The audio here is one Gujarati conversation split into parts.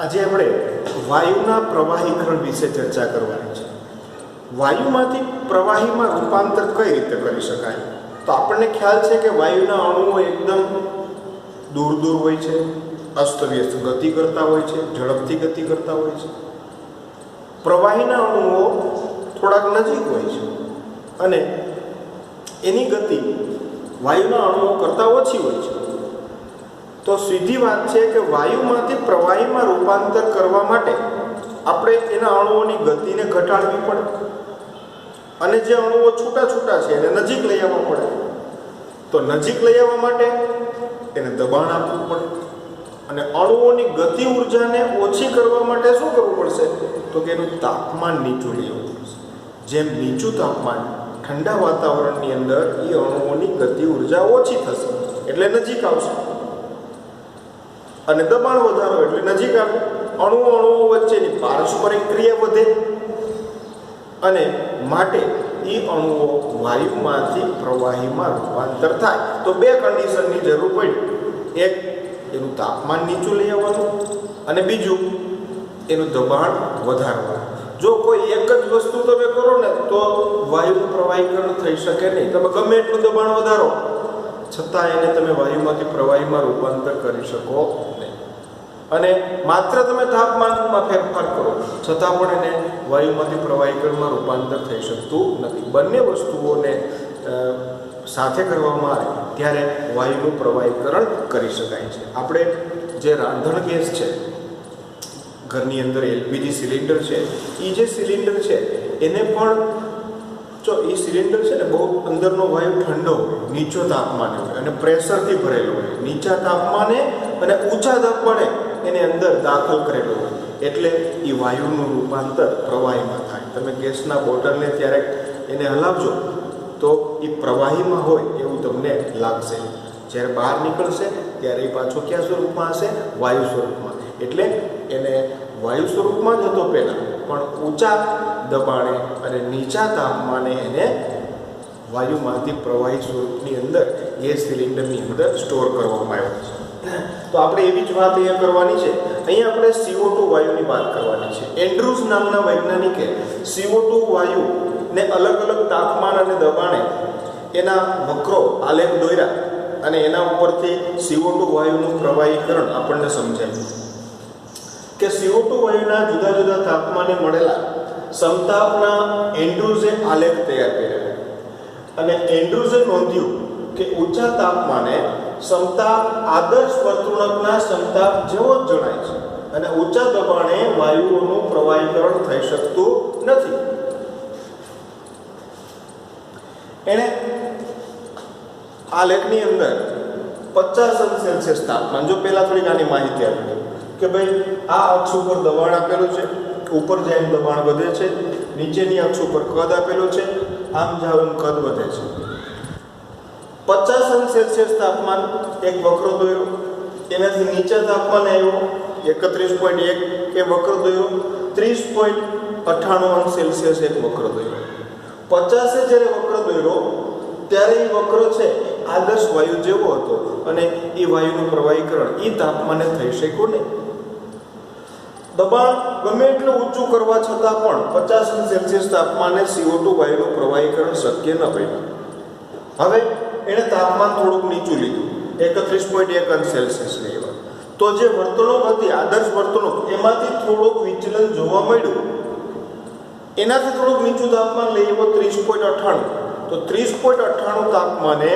આજે આપણે વાયુના પ્રવાહીકરણ વિશે ચર્ચા કરવાની છે. વાયુમાંથી પ્રવાહીમાં રૂપાંતર કઈ રીતે કરી શકાય? તો આપણને ખ્યાલ છે કે વાયુના અણુઓ એકદમ દૂર દૂર હોય છે, અસ્તવ્યસ્ત ગતિ કરતા હોય છે, ઝડપથી ગતિ કરતા હોય છે. પ્રવાહીના અણુઓ થોડાક નજીક હોય છે અને એની ગતિ વાયુના અણુઓ કરતાં ઓછી હોય છે. તો સીધી વાત છે કે વાયુમાંથી પ્રવાહીમાં રૂપાંતર કરવા માટે આપણે એના અણુઓની ગતિને ઘટાડવી પડે અને જે અણુઓ છૂટા છૂટા છે એને નજીક લઈ આવવા પડે. તો નજીક લઈ આવવા માટે એને દબાણ આપવું પડે અને અણુઓની ગતિ ઉર્જાને ઓછી કરવા માટે શું કરવું પડશે? તો કે એનું તાપમાન નીચું લઈ આવવું પડશે. જેમ નીચું તાપમાન ઠંડા વાતાવરણની અંદર એ અણુઓની ગતિ ઉર્જા ઓછી થશે એટલે નજીક આવશે અને દબાણ વધારો એટલે નજીક આવે. અણુઓ વચ્ચેની પારસ્પરિક ક્રિયા વધે અને માટે એ અણુઓ વાયુમાંથી પ્રવાહીમાં રૂપાંતર થાય. તો બે કન્ડિશનની જરૂર પડી. એક, એનું તાપમાન નીચું લઈ આવવાનું અને બીજું, એનું દબાણ વધારવાનું. જો કોઈ એક જ વસ્તુ તમે કરો ને તો વાયુનું પ્રવાહીકરણ થઈ શકે નહીં. તમે ગમે એટલું દબાણ વધારો છતાં એને તમે વાયુમાંથી પ્રવાહીમાં રૂપાંતર કરી શકો નહીં. અને માત્ર તમે તાપમાનમાં ફેરફાર કરો છતાં પણ એને વાયુમાંથી પ્રવાહીકરણમાં રૂપાંતર થઈ શકતું નથી. બંને વસ્તુઓને સાથે કરવામાં આવે ત્યારે વાયુનું પ્રવાહીકરણ કરી શકાય છે. આપણે જે રાંધણ ગેસ છે, ઘરની અંદર એલપીજી સિલિન્ડર છે, એ જે સિલિન્ડર છે એને પણ જો એ સિલિન્ડર છે ને બહુ અંદરનો વાયુ ઠંડો હોય, નીચો તાપમાને હોય અને પ્રેશરથી ભરેલો હોય. નીચા તાપમાને અને ઊંચા તાપમાને એને અંદર દાખલ કરેલો હોય એટલે એ વાયુનું રૂપાંતર પ્રવાહીમાં થાય. તમે ગેસના બોટલને ત્યારે એને હલાવજો તો એ પ્રવાહીમાં હોય એવું તમને લાગશે. જ્યારે બહાર નીકળશે ત્યારે એ પાછો કયા સ્વરૂપમાં હશે? વાયુ સ્વરૂપમાં. એટલે એને વાયુ સ્વરૂપમાં જ હતો પહેલાં, પણ ઊંચા દબાણે અને નીચા તાપમાને એને વાયુમાંથી પ્રવાહી સ્વરૂપની અંદર ગેસ સિલિન્ડરની અંદર સ્ટોર કરવામાં આવ્યો છે. તો આપણે એવી જ વાત અહીંયા કરવાની છે. અહીંયા આપણે CO2 વાયુની વાત કરવાની છે. એન્ડ્રુઝ નામના વૈજ્ઞાનિકે CO2 વાયુને અલગ અલગ તાપમાન અને દબાણે એના વક્રો આલેખ દોર્યા અને એના ઉપરથી CO2 વાયુનું પ્રવાહીકરણ આપણને સમજાયું કે CO2 વાયુના જુદા જુદા તાપમાને મળેલા સમતાપના એન્ડ્રુઝે આલેખ તૈયાર કર્યા અને એન્ડ્રુઝે નોંધ્યું કે ઊંચા તાપમાને સમતાપ આદર્શ વર્તણૂકના સમતાપ જેવો જ જણાય છે અને ઊંચા દબાણે વાયુઓનું પ્રવાહીકરણ થઈ શકતું નથી. એણે આલેખની અંદર 50°C તાપમાન, જો પહેલા થોડીક આની માહિતી આપી કે ભાઈ આ અક્ષ ઉપર દબાણ આપેલું છે, ઉપર જાય એમ દબાણ વધે છે, નીચેની અક્ષ ઉપર કદ આપેલું છે, આમ જાવ એમ કદ વધે છે. 50°C તાપમાન એક વક્ર દોર્યો, એનાથી નીચા તાપમાને આવ્યો 31.1 એ વક્ર દોર્યો, 30.98°C એક વક્ર દોર્યો. 50 જ્યારે વક્ર દોર્યો ત્યારે એ વક્ર છે આદર્શ વાયુ જેવો હતો અને એ વાયુનું પ્રવાહીકરણ એ તાપમાને થઈ શક્યું નહીં. દબાણ ગમે એટલું ઊંચું કરવા છતાં પણ 50°C તાપમાને CO2 વાયુનું પ્રવાહીકરણ શક્ય ન બન્યું. હવે એણે તાપમાન થોડુંક નીચું લીધું, 31.1°C લેવા. તો જે વર્તણૂક હતી આદર્શ વર્તણૂક એમાંથી થોડુંક વિચલન જોવા મળ્યું. એનાથી થોડુંક નીચું તાપમાન લઈ આવ્યો 30.98. તો 30.98 તાપમાને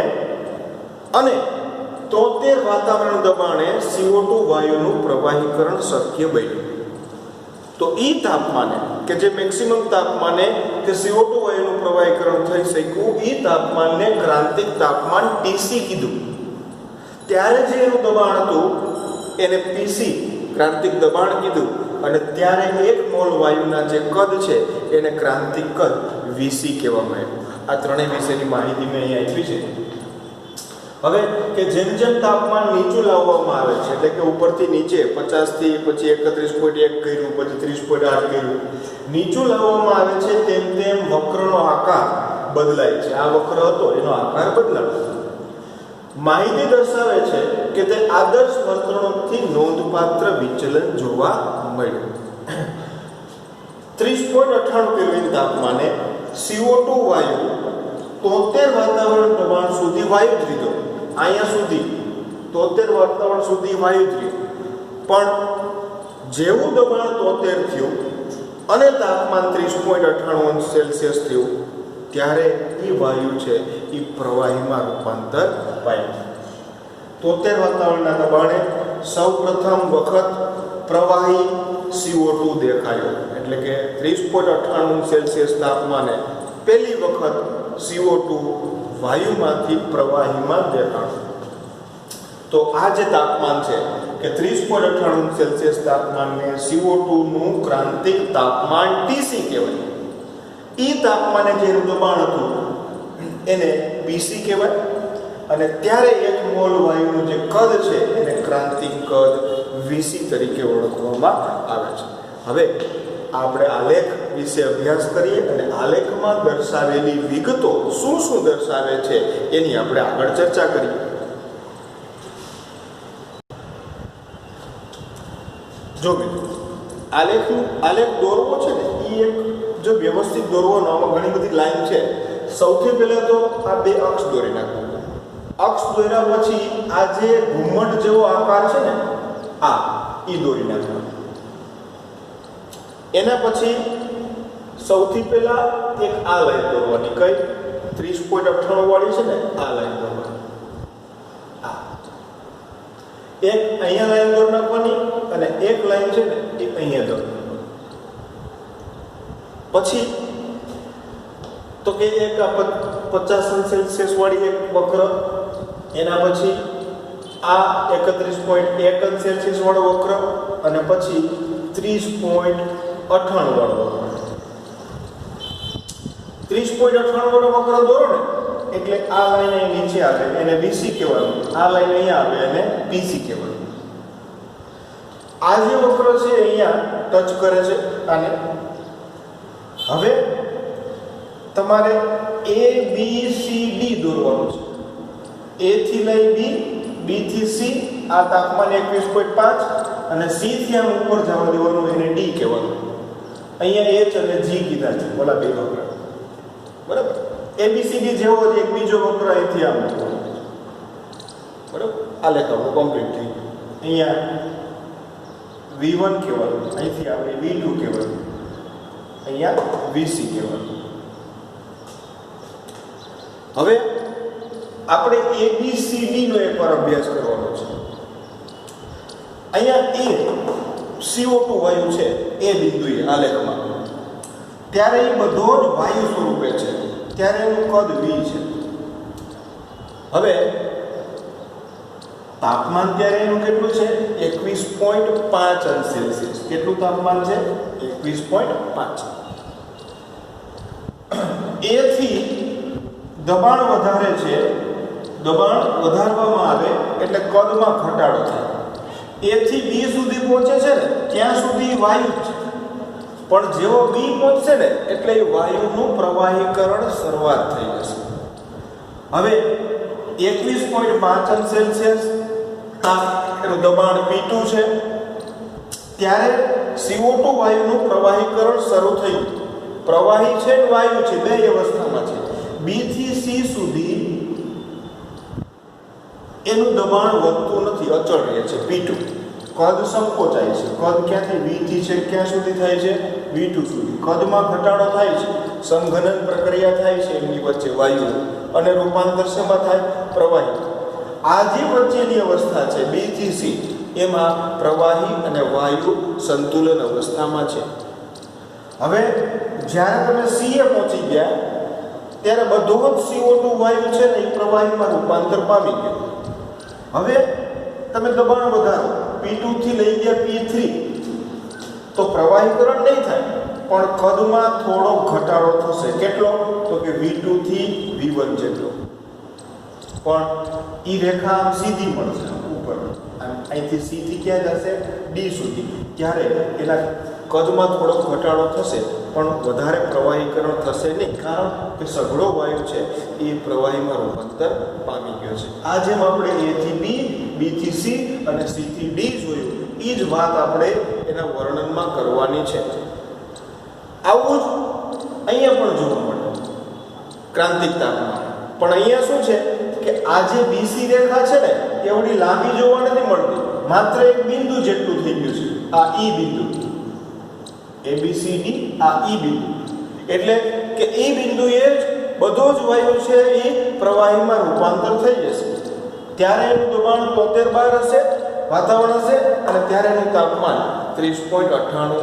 અને 73 વાતાવરણ દબાણે CO2 વાયુનું પ્રવાહીકરણ શક્ય બન્યું. તો એ તાપમાને કે જે મેક્સિમમ તાપમાને કે CO2 વાયુનું પ્રવાહીકરણ થઈ શક્યું, એ તાપમાનને ક્રાંતિક તાપમાન TC કીધું. ત્યારે જે એનું દબાણ હતું એને PC ક્રાંતિક દબાણ કીધું અને ત્યારે 1 મોલ વાયુના જે કદ છે એને ક્રાંતિક કદ VC કહેવામાં આવ્યું. આ ત્રણેય વિશેની માહિતી મેં અહીંયા આપી છે. હવે કે જેમ જેમ તાપમાન નીચું લાવવામાં આવે છે એટલે કે ઉપરથી નીચે 50 થી પછી 31.1 કર્યું, પછી 30.8 કર્યું, નીચું લાવવામાં આવે છે તેમ તેમ વક્રનો આકાર બદલાય છે. આ વક્ર હતો એનો આકાર બદલાયો. માહિતી દર્શાવે છે કે તે આદર્શ વર્તણૂકથી નોંધપાત્ર નોંધપાત્ર વિચલન જોવા મળ્યું. 30.98 કેલ્વિન તાપમાને CO2 વાયુ 73 વાતાવરણ દબાણ સુધી વાયુ લીધો. અહીંયા સુધી 73 વાતાવરણ સુધી વાયુ થયું, પણ જેવું દબાણ 73 થયું અને તાપમાન 30.98 સેલ્સિયસ થયું ત્યારે એ વાયુ છે એ પ્રવાહીમાં રૂપાંતર પામ્યું. 73 વાતાવરણના દબાણે સૌ પ્રથમ વખત પ્રવાહી CO2 દેખાયો, એટલે કે 30.98 સેલ્સિયસ તાપમાને પહેલી વખત CO2 વાયુમાંથી પ્રવાહીમાં દેખાણું. તો આ જે તાપમાન છે કે 30.98 સેલ્સિયસ તાપમાનને CO2 નું ક્રાંતિક તાપમાન TC કહેવાય. એ તાપમાને જે દબાણ હતું એને PC કહેવાય, અને ત્યારે 1 મોલ વાયુનું જે કદ છે એને ક્રાંતિક કદ VC તરીકે ઓળખવામાં આવે છે. હવે આપણે આલેખ વિશે અભ્યાસ કરીએ અને આલેખમાં દર્શાવેલી વિગતો શું શું દર્શાવે છે એની આપણે આગળ ચર્ચા કરીએ. જો મિત્રો આલેખ દોરવો છે ને એ એક જો વ્યવસ્થિત દોરવાનો, આમાં ઘણી બધી લાઈન છે. સૌથી પહેલા તો આ બે અક્ષ દોરી નાખવું. અક્ષ દોર્યા પછી આ જે ઘુમ્મટ જેવો આકાર છે ને આ ઈ દોરી નાખવાનો. એના પછી સૌથી પહેલા એક આ લાઈન દોરવાની. કઈ 30.98 વાળી છે ને આ લાઈન દોરવાની. આ એક અહીંયા લાઈન દોર નાખવાની અને એક લાઈન છે ને એ અહીંયા દોર નાખવાની. પછી તો કે એક 50 સેલ્સિયસ વાળી એક વક્ર, એના પછી આ 31.1 સેલ્સિયસ વાળો વક્ર, અને પછી 30.98 વાળો વક્ર. 30.98 વાળો વક્ર દોરો ને એટલે આ લાઈન અહીં નીચે આવે એને BC કહેવાનું, આ લાઈન અહીંયા આવે એને PC કહેવાનું. આ જે વક્ર છે અહીંયા ટચ કરે છે આને. હવે તમારે ABCD દોરવાનું છે. A થી લઈ B, B થી C, આ તાપમાન 21.5 અને C થી આમ ઉપર જવા દેવાનું, એને D કહેવાનું. અહીંયા H અને G કીધા છે બોલા બે વક્ર, બરાબર. ABCD જેવો જ એક બીજો વક્ર અહીંથી આમ, બરાબર. આ લેખ આપણું કમ્પ્લીટ થઈ ગયું. અહીંયા V1 કહેવાનું, અહીંથી આપણે V2 કહેવાનું, અહીંયા VC કહેવાનું. હવે આપણે ABCD નો એકવાર અભ્યાસ કરવાનો છે. અહીંયા CO2 વાયુ છે એ બિંદુએ આલેખમાં, ત્યારે એ બધો જ વાયુ સ્વરૂપે છે, ત્યારે એનું કદ V છે. હવે તાપમાન ત્યારે એનું કેટલું છે? 21.5 અંશ સેલ્સિયસ. કેટલું તાપમાન છે? 21.5. A થી દબાણ વધારે છે, દબાણ વધારવામાં આવે એટલે કદમાં ઘટાડો થાય. A થી B સુધી પહોંચે છે ને ત્યાં સુધી વાયુ છે, પણ જેવો B પહોંચશે ને એટલે એ વાયુનું પ્રવાહીકરણ શરૂઆત થઈ જશે. હવે 21.5 અંશ સેલ્સિયસ એનું દબાણ P2 છે, ત્યારે CO2 વાયુનું પ્રવાહીકરણ શરૂ થયું. પ્રવાહી છે ને વાયુ છે, બે અવસ્થામાં છે. B થી C સુધી એનું દબાણ વધતું નથી, અચળ રહે છે P2. કદ સંકોચાય છે. કદ ક્યાંથી V થી છે ક્યાં સુધી થાય છે? V2 સુધી. કદમાં ઘટાડો થાય છે, સંઘનન પ્રક્રિયા થાય છે એમની વચ્ચે વાયુ, અને રૂપાંતર શેમાં થાય? પ્રવાહી. આ જે વચ્ચેની અવસ્થા છે B થી C, એમાં પ્રવાહી અને વાયુ સંતુલન અવસ્થામાં છે. હવે જ્યારે તમે C એ પહોંચી ગયા ત્યારે બધો જ CO2 વાયુ છે ને એ પ્રવાહીમાં રૂપાંતર પામી ગયો. હવે તમે દબાણ વધારો, P2 થી લઈ ગયા P3, તો પ્રવાહીકરણ નહીં થાય, પણ કદમાં થોડો ઘટાડો થશે. કેટલો? તો કે V2 થી V1 જેટલો. પણ એ રેખા આમ સીધી મળશે ઉપર, અહીંથી C થી ક્યાં જશે? D સુધી. ત્યારે એના કદમાં થોડો ઘટાડો થશે, પણ વધારે પ્રવાહીકરણ થશે નહીં, કારણ કે સઘળો વાયુ છે એ પ્રવાહીમાં રૂપાંતર પામી ગયો છે. આ જેમ આપણે A થી B, B બી થી સી અને સી થી ડી જોયું, એ જ વાત આપણે એના વર્ણનમાં કરવાની છે. આવું જ અહીંયા પણ જોવા મળે ક્રાંતિક તાપમાન. પણ અહીંયા શું છે કે આ જે બીસી રેખા છે ને એવડી લાંબી જોવા નથી મળતી, માત્ર એક બિંદુ જેટલું થઈ ગયું છે, આ ઈ બિંદુ, ABCD, આ ઈ બિંદુ. એટલે કે ઈ બિંદુએ જ બધો જ વાયુ છે એ પ્રવાહીમાં રૂપાંતર થઈ જશે. ત્યારે એનું દબાણ 73 bar હશે, વાતાવરણ હશે, અને ત્યારે એનું તાપમાન 30.98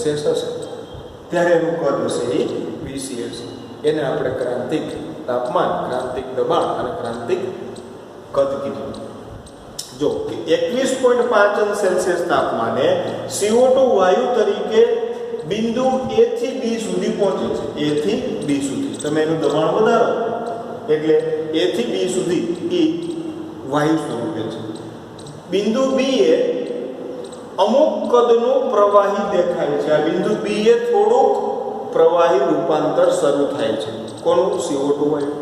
°C હશે. ત્યારે એનું કદ હશે એ BC હશે. એને આપણે ક્રાંતિક તાપમાન, ક્રાંતિક દબાણ અને ક્રાંતિક કદ કીધું. જો કે 21.5 °C તાપમાને CO2 વાયુ તરીકે બિંદુ A થી B સુધી પહોંચે છે. A થી B સુધી તમે એનું દબાણ વધારો એટલે A થી B સુધી એ વાયુ સ્વરૂપે છે. બિંદુ B એ અમુક કદનું પ્રવાહી દેખાય છે. આ બિંદુ B એ થોડુંક પ્રવાહી રૂપાંતર શરૂ થાય છે. કોનું? CO2 વાયુ.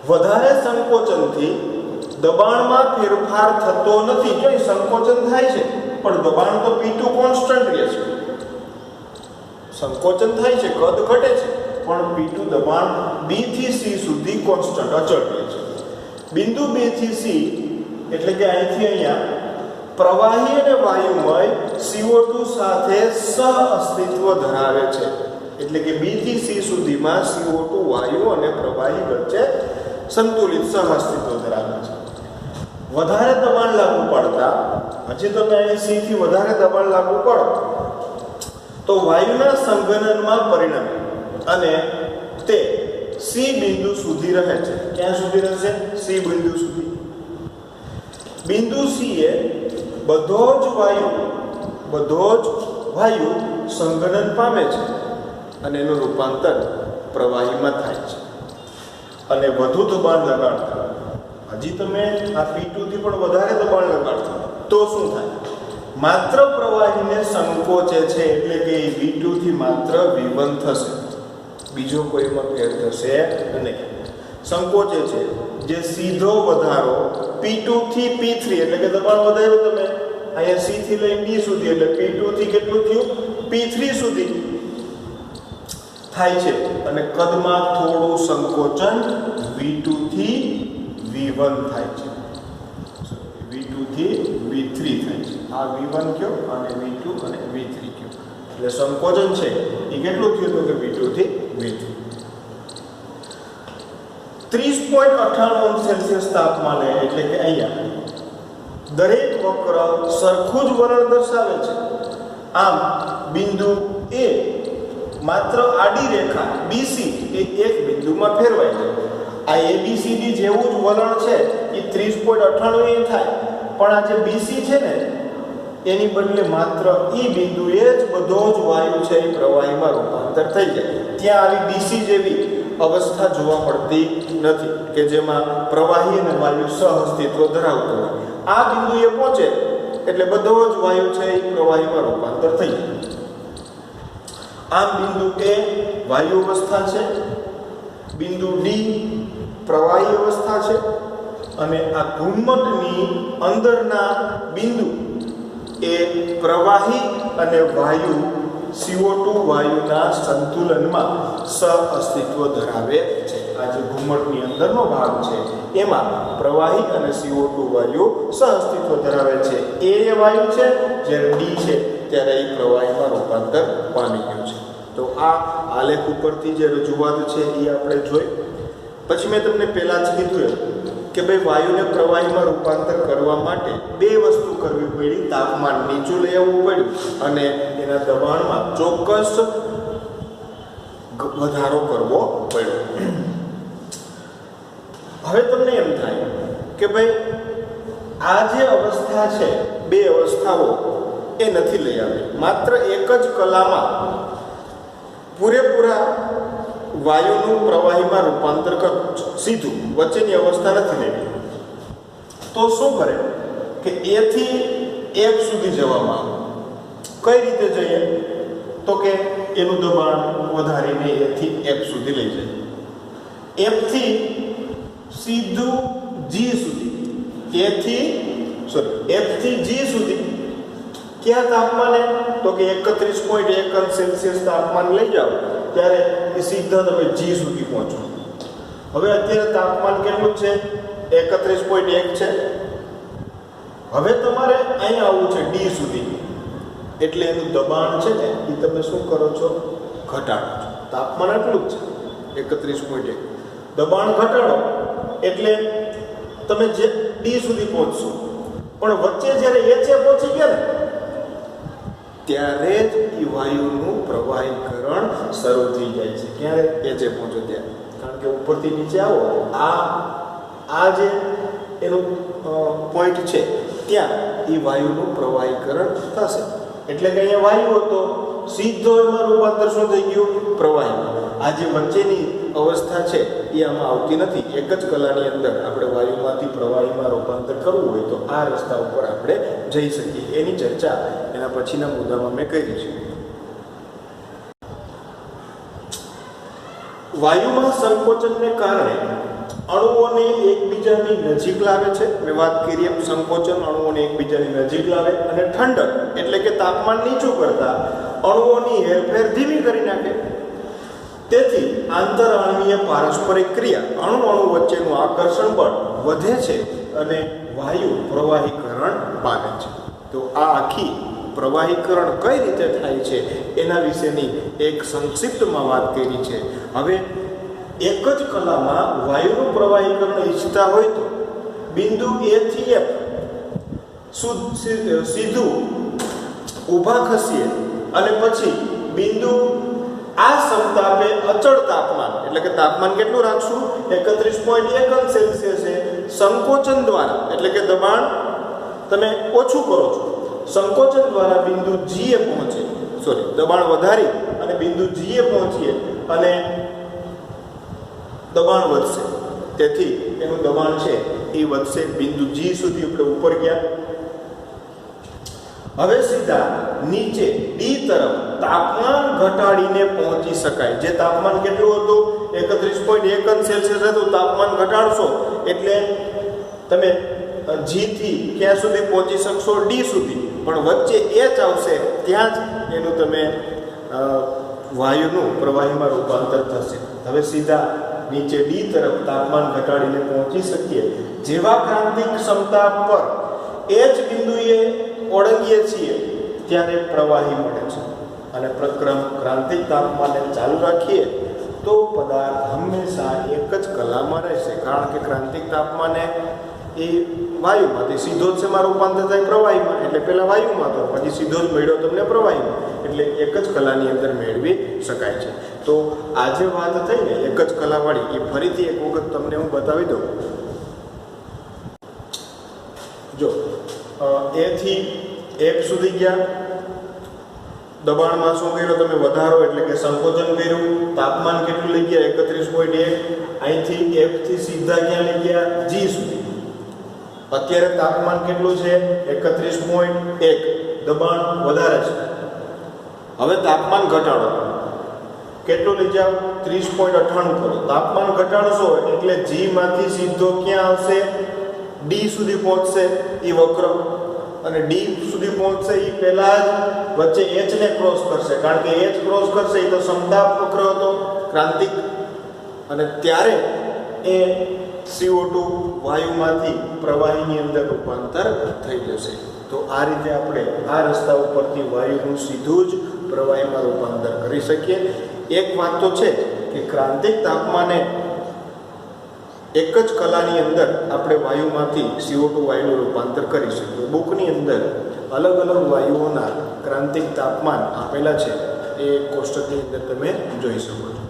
વધારે સંકોચનથી દબાણમાં ફેરફાર થતો નથી. જો સંકોચન થાય છે પણ દબાણ તો P2 કોન્સ્ટન્ટ રહે છે. સંકોચન થાય છે, કદ ઘટે છે, પણ P2 દબાણ B થી C સુધી કોન્સ્ટન્ટ અચળ રહે છે. બિંદુ B થી C એટલે કે અહીંથી અહીંયા પ્રવાહી અને વાયુમય CO2 સાથે સહઅસ્તિત્વ ધરાવે છે. એટલે કે B થી C સુધીમાં CO2 વાયુ અને પ્રવાહી વચ્ચે સંતુલિત સહઅસ્તિત્વ ધરાવે છે. વધારે દબાણ લાગુ પડતા, હજી તમે અહીં C થી વધારે દબાણ લાગુ પડો તો વાયુના સંઘનનમાં પરિણમે અને તે C બિંદુ સુધી રહે છે. ક્યાં સુધી રહેશે? C બિંદુ સુધી. બિંદુ C એ બધો જ વાયુ સંઘનન પામે છે અને એનું રૂપાંતર પ્રવાહીમાં થાય છે. અને વધુ દબાણ લગાડતા, હજી તમે આ P2 થી પણ વધારે દબાણ લગાડતા તો શું થાય? માત્ર પ્રવાહીને સંકોચે છે. એટલે કે V2 થી માત્ર V1 થશે, બીજો કોઈમાં ફેર થશે નહીં. સંકોચે છે જે સીધો વધારો P2 થી P3 એટલે કે દબાણ વધાર્યું તમે અહીંયા C થી લઈને D સુધી એટલે P2 થી કેટલું થયું? P3 સુધી થાય છે. અને કદમાં થોડું સંકોચન V2 થી V1 થાય છે, V2 થી V3 થાય છે. આ V1 કયો અને V2 અને V3 કયો. એટલે સંકોચન છે એ કેટલું થયું તો કે V2 થી V3. 30.98 °C તાપમાને એટલે કે અહીંયા દરેક વક્ર સરખું જ વલણ દર્શાવે છે. આમ બિંદુ A માત્ર આડી રેખા BC એ એક બિંદુમાં ફેરવાય છે. આ ABCD જેવું જ વલણ છે એ 30.98 થાય, પણ આ જે BC છે ને એની બદલે માત્ર એ બિંદુએ જ બધો જ વાયુ છે એ પ્રવાહીમાં રૂપાંતર થઈ જાય. ત્યાં આવી BC જેવી અવસ્થા જોવા મળતી નથી કે જેમાં પ્રવાહી અને વાયુ સહઅસ્તિત્વ ધરાવતો હોય. આ બિંદુએ પહોંચે એટલે બધો જ વાયુ છે એ પ્રવાહીમાં રૂપાંતર થઈ જાય. આમ બિંદુ A વાયુ અવસ્થા છે, બિંદુ D પ્રવાહી અવસ્થા છે, અને આ ઘુમ્મટની અંદરના બિંદુ એ પ્રવાહી અને વાયુ CO2 વાયુના સંતુલનમાં સહઅસ્તિત્વ ધરાવે છે. આ જે ઘુમ્મટની અંદરનો ભાગ છે એમાં પ્રવાહી અને CO2 વાયુ સહઅસ્તિત્વ ધરાવે છે. A એ વાયુ છે, જ્યારે D છે ત્યારે એ પ્રવાહીમાં રૂપાંતર પામી ગયું છે. તો આ આલેખ ઉપરથી જે રજૂઆત છે એ આપણે જોઈ. પછી મેં તમને પહેલા જ કીધું કે ભાઈ વાયુને પ્રવાહીમાં રૂપાંતર કરવા માટે બે વસ્તુ કરવી પડી. તાપમાન નીચું લઈ આવવું પડ્યું અને એના દબાણમાં ચોક્કસ વધારો કરવો પડ્યો. હવે તમને એમ થાય કે ભાઈ આ જે અવસ્થા છે, બે અવસ્થાઓ એ નથી લઈ આવી. માત્ર એક જ કલામાં પૂરેપૂરા વાયુનું પ્રવાહીમાં રૂપાંતર સીધું વચ્ચેની અવસ્થા નથી લેવી. તો શું કરે કે A થી F સુધી જવામાં આવે. કઈ રીતે જઈએ તો કે એનું દબાણ વધારીને A થી F સુધી લઈ જાય. F થી સીધું G સુધી F થી G સુધી ક્યાં તાપમાને તો કે 31.1 અંશ સેલ્સિયસ તાપમાન લઈ જાઓ ત્યારે એ સીધા તમે G સુધી પહોંચો. હવે અત્યારે તાપમાન કેટલું છે 31.1 છે. હવે તમારે અહીંયા આવવું છે D સુધી એટલે એનું દબાણ છે ને એ તમે શું કરો છો ઘટાડો છો. તાપમાન આટલું જ છે 31.1 દબાણ ઘટાડો એટલે તમે જે D સુધી પહોંચશો પણ વચ્ચે જ્યારે HA પહોંચી ગયા ને ત્યારે જ એ વાયુનું પ્રવાહીકરણ શરૂ થઈ જાય છે. ક્યારે HA પહોંચો ત્યારે કારણ કે ઉપરથી નીચે આવો આ જે એનું પોઈન્ટ છે ત્યાં એ વાયુનું પ્રવાહીકરણ થશે એટલે કે અહીંયા વાયુ હતો સીધો એમાં રૂપાંતર શું થઈ ગયું પ્રવાહીમાં. આ જે વચ્ચેની અવસ્થા છે એ આમાં આવતી નથી. એક જ કલાની અંદર આપણે વાયુમાંથી પ્રવાહીમાં રૂપાંતર કરવું હોય તો આ રસ્તા ઉપર આપણે જઈ શકીએ. એની ચર્ચા એના પછીના મુદ્દામાં મેં કરી છે. વાયુમાં સંકોચનને કારણે અણુઓને એકબીજાની નજીક લાવે છે. મેં વાત કરી એમ સંકોચન અણુઓને એકબીજાની નજીક લાવે અને ઠંડક એટલે કે તાપમાન નીચું કરતા અણુઓની હેરફેર ધીમી કરી નાખે. તેથી આંતરઆણવીય પારસ્પરિક ક્રિયા અણુ વચ્ચેનું આકર્ષણ બળ વધે છે અને વાયુ પ્રવાહીકરણ પામે છે. તો આ આખી પ્રવાહીકરણ કઈ રીતે થાય છે એના વિશેની એક સંક્ષિપ્તમાં વાત કરી છે. હવે એક જ કલામાં વાયુનું પ્રવાહીકરણ ઈચ્છતા હોય તો બિંદુ A થી F સીધું ઊભા ખસીએ અને પછી બિંદુ આ સમતાપે અચળ તાપમાન એટલે કે તાપમાન કેટલું રાખશું 31.1 અંશ સેલ્સિયસે સંકોચન દ્વારા એટલે કે દબાણ તમે ઓછું કરો છો સંકોચન દ્વારા બિંદુ G એ પહોંચે દબાણ વધારી અને બિંદુ G એ પહોંચીએ અને દબાણ વધશે. તેથી એનું દબાણ છે એ વધશે બિંદુ G સુધી આપણે ઉપર ગયા. હવે સીધા નીચે D તરફ તાપમાન ઘટાડીને પહોંચી શકાય. જે તાપમાન કેટલું હતું 31.1 અંશ સેલ્સિયસ હતું તાપમાન ઘટાડશો એટલે તમે G થી ક્યાં સુધી પહોંચી શકશો D સુધી પણ વચ્ચે H આવશે ત્યાં જ એનું તમે વાયુનું પ્રવાહીમાં રૂપાંતર થશે. હવે સીધા નીચે D તરફ તાપમાન ઘટાડીને પહોંચી શકીએ. જેવા ક્રાંતિક ક્ષમતા પર H બિંદુએ ઓળંગીએ છીએ ત્યારે પ્રવાહી મળે છે અને પ્રક્રમ ક્રાંતિક તાપમાને ચાલુ રાખીએ તો પદાર્થ હંમેશા એક જ કલામાં રહેશે. કારણ કે ક્રાંતિક તાપમાને એ વાયુમાંથી સીધો જ શેમાં રૂપાંતર થાય પ્રવાહીમાં એટલે પહેલા વાયુમાં તો પછી સીધો જ મળ્યો તમને પ્રવાહીમાં એટલે એક જ કલાની અંદર મેળવી શકાય છે. તો આજે વાત થઈ ને એક જ કલાવાળી એ ફરીથી એક વખત તમને હું બતાવી દઉં. જો A થી F સુધી ગયા દબાણમાં શું કર્યો તમે વધારો એટલે કે સંકોચન કર્યું. તાપમાન કેટલું લઈ ગયા 31.1. અહીંથી F થી સીધા ક્યાં લઈ ગયા G સુધી. અત્યારે તાપમાન કેટલું છે 31.1 દબાણ વધારે છે. હવે તાપમાન ઘટાડો કેટલું લઈ જાઓ 30.98 કરો. તાપમાન ઘટાડશો એટલે G માંથી સીધો ક્યાં આવશે D સુધી પહોંચશે એ વક્ર અને D સુધી પહોંચશે એ પહેલા જ વચ્ચે H ને ક્રોસ કરશે કારણ કે H ક્રોસ કરશે એ તો સમતાપ વક્ર હતો ક્રાંતિક અને ત્યારે એ CO2 વાયુમાંથી પ્રવાહીની અંદર રૂપાંતર થઈ જશે. તો આ રીતે આપણે આ રસ્તા ઉપરથી વાયુનું સીધું જ પ્રવાહીમાં રૂપાંતર કરી શકીએ. એક વાત તો છે કે ક્રાંતિક તાપમાને એક જ કલાની અંદર આપણે વાયુમાંથી CO2 વાયુનું રૂપાંતર કરી શકીએ. બુકની અંદર અલગ અલગ વાયુઓના ક્રાંતિક તાપમાન આપેલા છે એ કોષ્ટકની અંદર તમે જોઈ શકો છો.